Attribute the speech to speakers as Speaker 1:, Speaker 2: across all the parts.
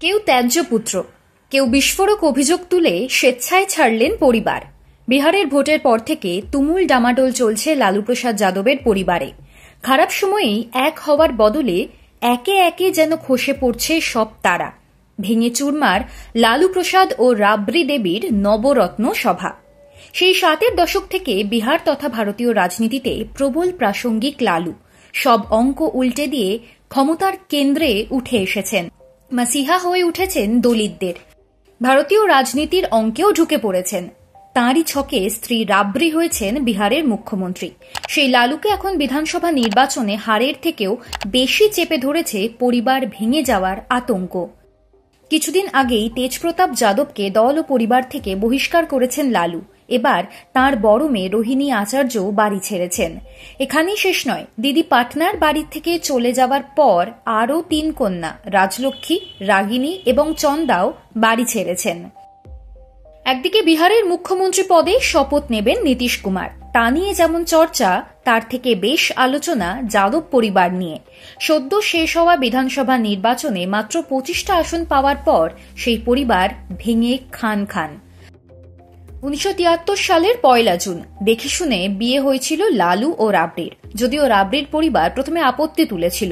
Speaker 1: কেউ ত্যায্য পুত্র, কেউ বিস্ফোরক অভিযোগ তুলে স্বেচ্ছায় ছাড়লেন পরিবার। বিহারের ভোটের পর থেকে তুমুল ডামাডোল চলছে লালু প্রসাদ যাদবের পরিবারে। খারাপ সময়েই এক হওয়ার বদলে একে একে যেন খসে পড়ছে সব তারা। ভেঙে চুরমার লালু প্রসাদ ও রাবড়ি দেবীর নবরত্ন সভা। সেই 60-এর দশক থেকে বিহার তথা ভারতীয় রাজনীতিতে প্রবল প্রাসঙ্গিক লালু সব অঙ্ক উল্টে দিয়ে ক্ষমতার কেন্দ্রে উঠে এসেছেন। মাসিহা হয়ে উঠেছেন দলিতদের। ভারতীয় রাজনীতির অঙ্কেও ঢুকে পড়েছেন। তাঁরই ছকে স্ত্রী রাবড়ি হয়েছেন বিহারের মুখ্যমন্ত্রী। সেই লালুকে এখন বিধানসভা নির্বাচনে হারের থেকেও বেশি চেপে ধরেছে পরিবার ভেঙে যাওয়ার আতঙ্ক। কিছুদিন আগেই তেজপ্রতাপ যাদবকে দল ও পরিবার থেকে বহিষ্কার করেছেন লালু। এবার তাঁর বড় মেয়ে রোহিণী আচার্য বাড়ি ছেড়েছেন। এখানেই শেষ নয়, দিদি পাটনার বাড়ি থেকে চলে যাওয়ার পর আরও 3 কন্যা রাজলক্ষ্মী, রাগিনী এবং চন্দাও বাড়ি ছেড়েছেন। একদিকে বিহারের মুখ্যমন্ত্রী পদে শপথ নেবেন নীতিশ কুমার, তা নিয়ে যেমন চর্চা, তার থেকে বেশ আলোচনা যাদব পরিবার নিয়ে। সদ্য শেষ হওয়া বিধানসভা নির্বাচনে মাত্র 25টা আসন পাওয়ার পর সেই পরিবার ভেঙে খান খান। 1973 সালের 1 জুন দেখে শুনে বিয়ে হয়েছিল লালু ও রাবড়ির। যদিও রাবড়ির পরিবার প্রথমে আপত্তি তুলেছিল,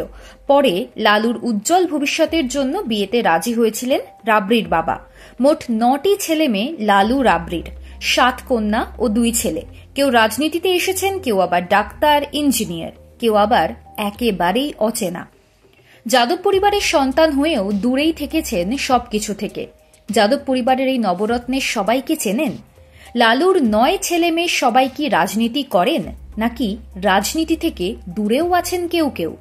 Speaker 1: পরে লালুর উজ্জ্বল ভবিষ্যতের জন্য বিয়েতে রাজি হয়েছিলেন রাবড়ির বাবা। মোট 9টি ছেলে মেয়ে লালু রাবড়ির, 7 কন্যা ও 2 ছেলে। কেউ রাজনীতিতে এসেছেন, কেউ আবার ডাক্তার, ইঞ্জিনিয়ার, কেউ আবার একেবারেই অচেনা। যাদব পরিবারের সন্তান হয়েও দূরেই থেকেছেন সবকিছু থেকে। যাদব পরিবারের এই নবরত্নের সবাইকে চেনেন? লালুর 9 ছেলে মেয়ে সবাই কি রাজনীতি করেন, নাকি রাজনীতি থেকে দূরেও আছেন কেউ কেউ?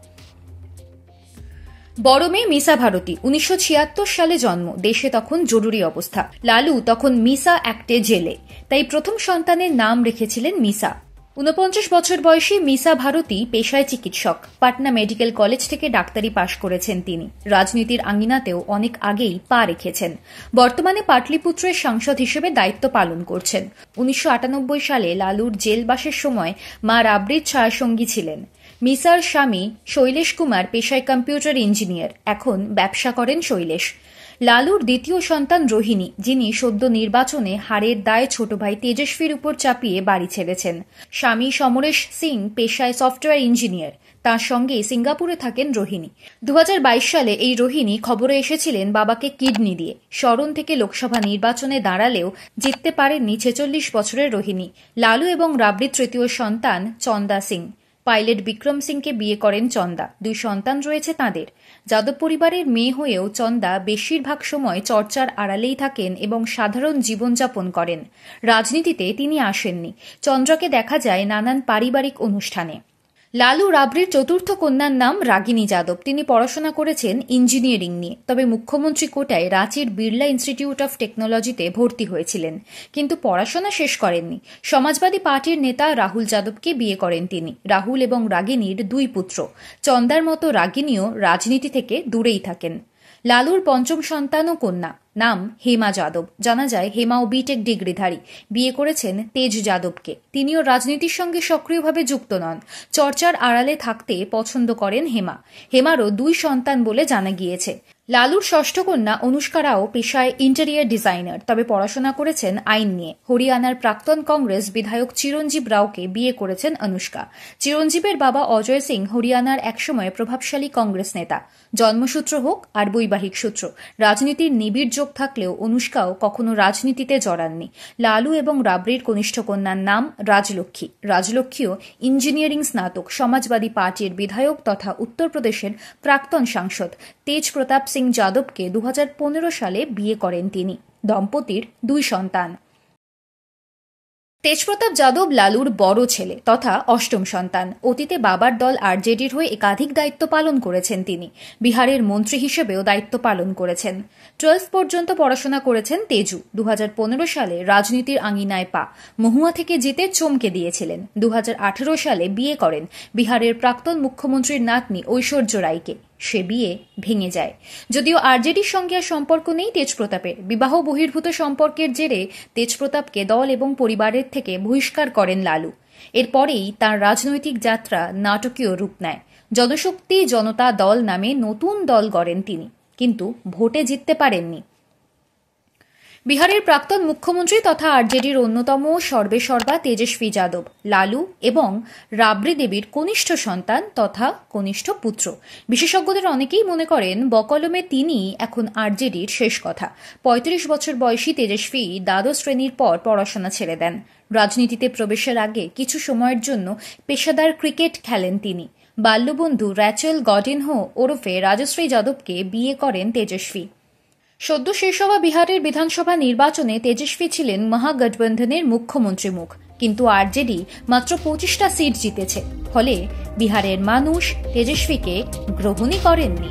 Speaker 1: বড় মেয়ে মিসা ভারতী, 1976 সালে জন্ম। দেশে তখন জরুরি অবস্থা। লালু তখন মিসা অ্যাক্টে জেলে, তাই প্রথম সন্তানের নাম রেখেছিলেন মিসা। 49 বছর বয়সী মিসা ভারতী পেশায় চিকিৎসক। পাটনা মেডিকেল কলেজ থেকে ডাক্তারি পাশ করেছেন তিনি। রাজনীতির আঙিনাতেও অনেক আগেই পা রেখেছেন। বর্তমানে পাটলিপুত্রের সাংসদ হিসেবে দায়িত্ব পালন করছেন। 1998 সালে লালুর জেলবাসের সময় মা রাবড়ির ছায়াসঙ্গী ছিলেন। মিসার স্বামী শৈলেশ কুমার পেশায় কম্পিউটার ইঞ্জিনিয়ার। এখন ব্যবসা করেন শৈলেশ। লালুর দ্বিতীয় সন্তান রোহিণী, যিনি সদ্য নির্বাচনে হারের দায়ে ছোট ভাই তেজস্বীর উপর চাপিয়ে বাড়ি ছেড়েছেন। স্বামী সমরেশ সিং পেশায় সফটওয়্যার ইঞ্জিনিয়ার। তার সঙ্গে সিঙ্গাপুরে থাকেন রোহিণী। 2022 সালে এই রোহিণী খবরে এসেছিলেন বাবাকে কিডনি দিয়ে। শরণ থেকে লোকসভা নির্বাচনে দাঁড়ালেও জিততে পারেননি 46 বছরের রোহিণী। লালু এবং রাবড়ির তৃতীয় সন্তান চন্দা সিং। পাইলট বিক্রম সিংকে বিয়ে করেন চন্দা। 2 সন্তান রয়েছে তাঁদের। যাদব পরিবারের মেয়ে হয়েও চন্দা বেশিরভাগ সময় চর্চার আড়ালেই থাকেন এবং সাধারণ জীবনযাপন করেন। রাজনীতিতে তিনি আসেননি। চন্দ্রাকে দেখা যায় নানান পারিবারিক অনুষ্ঠানে। লালু রাবড়ির চতুর্থ কন্যার নাম রাগিনী যাদব। তিনি পড়াশোনা করেছেন ইঞ্জিনিয়ারিং নিয়ে, তবে মুখ্যমন্ত্রী কোটায় রাঁচির বিড়লা ইনস্টিটিউট অফ টেকনোলজিতে ভর্তি হয়েছিলেন, কিন্তু পড়াশোনা শেষ করেননি। সমাজবাদী পার্টির নেতা রাহুল যাদবকে বিয়ে করেন তিনি। রাহুল এবং রাগিনীর 2 পুত্র। চন্দার মতো রাগিনীও রাজনীতি থেকে দূরেই থাকেন। লালুর 5ম সন্তান ও কন্যা, নাম হেমা যাদব। জানা যায় হেমাও বিটেক ডিগ্রিধারী। বিয়ে করেছেন তেজ যাদবকে। তিনিও রাজনীতির সঙ্গে সক্রিয়ভাবে যুক্ত নন। চর্চার আড়ালে থাকতে পছন্দ করেন হেমা। হেমারও 2 সন্তান বলে জানা গিয়েছে। লালুর 6ষ্ঠ কন্যা অনুষ্কা রাও পেশায় ইন্টেরিয়ার ডিজাইনার, তবে পড়াশোনা করেছেন আইন নিয়ে। হরিয়ানার প্রাক্তন কংগ্রেস বিধায়ক চিরঞ্জীব রাওকে বিয়ে করেছেন অনুষ্কা। চিরঞ্জীবের বাবা অজয় সিং হরিয়ানার একসময় প্রভাবশালী কংগ্রেস নেতা। জন্মসূত্র হোক আর বৈবাহিক সূত্র, রাজনীতির নিবিড় যোগ থাকলেও অনুষ্কাও কখনো রাজনীতিতে জড়াননি। লালু এবং রাবড়ির কনিষ্ঠ কন্যার নাম রাজলক্ষ্মী। রাজলক্ষ্মীও ইঞ্জিনিয়ারিং স্নাতক। সমাজবাদী পার্টির বিধায়ক তথা উত্তরপ্রদেশের প্রাক্তন সাংসদ তেজ প্রতাপ সিং যাদবকে 2015 সালে বিয়ে করেন তিনি। দম্পতির 2 সন্তান। তেজপ্রতাপ যাদব লালুর বড় ছেলে তথা 8ম সন্তান। অতীতে বাবার দল আরজেডির হয়ে একাধিক দায়িত্ব পালন করেছেন তিনি। বিহারের মন্ত্রী হিসেবেও দায়িত্ব পালন করেছেন। 12 পর্যন্ত পড়াশোনা করেছেন তেজু। 2015 সালে রাজনীতির আঙিনায় পা। মহুয়া থেকে জিতে চমকে দিয়েছিলেন। 2018 সালে বিয়ে করেন বিহারের প্রাক্তন মুখ্যমন্ত্রীর নাতনি ঐশ্বর্য রায়কে। সে বিয়ে ভেঙে যায়। যদিও আরজেডির সঙ্গে আর সম্পর্ক নেই তেজপ্রতাপের। বিবাহ বহির্ভূত সম্পর্কের জেরে তেজপ্রতাপকে দল এবং পরিবারের থেকে বহিষ্কার করেন লালু। এরপরেই তার রাজনৈতিক যাত্রা নাটকীয় রূপ নেয়। জনশক্তি জনতা দল নামে নতুন দল গড়েন তিনি। কিন্তু ভোটে জিততে পারেননি। বিহারের প্রাক্তন মুখ্যমন্ত্রী তথা আরজেডির অন্যতম সর্বেসর্বা তেজস্বী যাদব লালু এবং রাবড়ি দেবীর কনিষ্ঠ সন্তান তথা কনিষ্ঠ পুত্র। বিশেষজ্ঞদের অনেকেই মনে করেন বকলমে তিনি এখন আরজেডির শেষ কথা। ৩৫ বছর বয়সী তেজস্বী দ্বাদশ শ্রেণীর পর পড়াশোনা ছেড়ে দেন। রাজনীতিতে প্রবেশের আগে কিছু সময়ের জন্য পেশাদার ক্রিকেট খেলেন তিনি। বাল্যবন্ধু র্যাচেল গডিনহো ওরফে রাজশ্রী যাদবকে বিয়ে করেন তেজস্বী। সদ্য শেষ হওয়া বিহারের বিধানসভা নির্বাচনে তেজস্বী ছিলেন মহাগঠবন্ধনের মুখ্যমন্ত্রী মুখ, কিন্তু আরজেডি মাত্র 25টা সিট জিতেছে। ফলে বিহারের মানুষ তেজস্বীকে গ্রহণই করেননি।